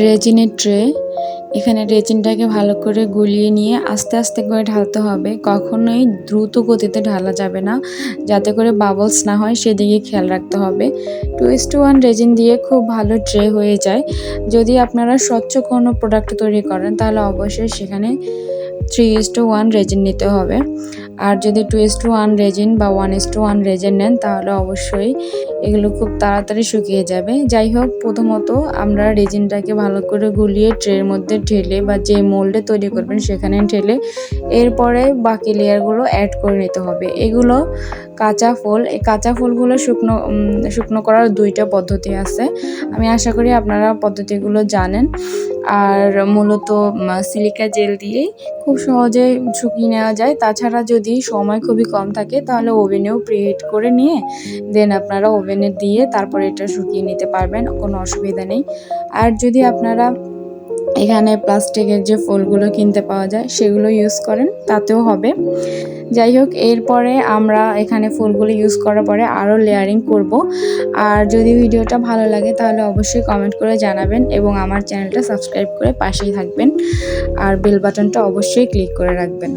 রেজিনের tray. এখানে রেজিনটাকে ভালো করে গুলিয়ে নিয়ে আস্তে আস্তে করে ঢালতে হবে, কখনোই দ্রুত গতিতে ঢালা যাবে না, যাতে করে বাবলস না হয় সেদিকে খেয়াল রাখতে হবে। 2:1 রেজিন দিয়ে খুব ভালো ট্রে হয়ে যায়। যদি আপনারা স্বচ্ছ কোনো প্রোডাক্ট তৈরি করেন তাহলে অবশ্যই সেখানে 3:1 রেজিন নিতে হবে। আর যদি 2:1 রেজিন বা 1:1 রেজিন নেন তাহলে অবশ্যই এগুলো খুব তাড়াতাড়ি শুকিয়ে যাবে। যাই হোক, প্রথমত আমরা রেজিনটাকে ভালো করে গুলিয়ে ট্রের মধ্যে ঢেলে বা যে মোল্ডে তৈরি করবেন সেখানে ঢেলে এরপরে বাকি লেয়ারগুলো অ্যাড করে নিতে হবে। এগুলো কাঁচা ফুল। এই কাঁচা ফুলগুলো শুকনো করার 2টা পদ্ধতি আছে। আমি আশা করি আপনারা পদ্ধতিগুলো জানেন। আর মূলত সিলিকা জেল দিয়েই খুব সহজে শুকিয়ে নেওয়া যায়। তাছাড়া যদি সময় খুবই কম থাকে তাহলে ওভেনেও প্রিহিট করে নিয়ে দেন আপনারা ওভেনে দিয়ে তারপরে এটা শুকিয়ে নিতে পারবেন, কোনো অসুবিধা নেই। আর যদি আপনারা এখানে প্লাস্টিকের যে ফুলগুলো কিনতে পাওয়া যায় সেগুলো ইউজ করেন তাতেও হবে। যাই হোক, এরপরে আমরা এখানে ফুলগুলো ইউজ করার পরে আরও লেয়ারিং করব। আর যদি ভিডিওটা ভালো লাগে তাহলে অবশ্যই কমেন্ট করে জানাবেন এবং আমার চ্যানেলটা সাবস্ক্রাইব করে পাশেই থাকবেন আর বেল বাটনটা অবশ্যই ক্লিক করে রাখবেন।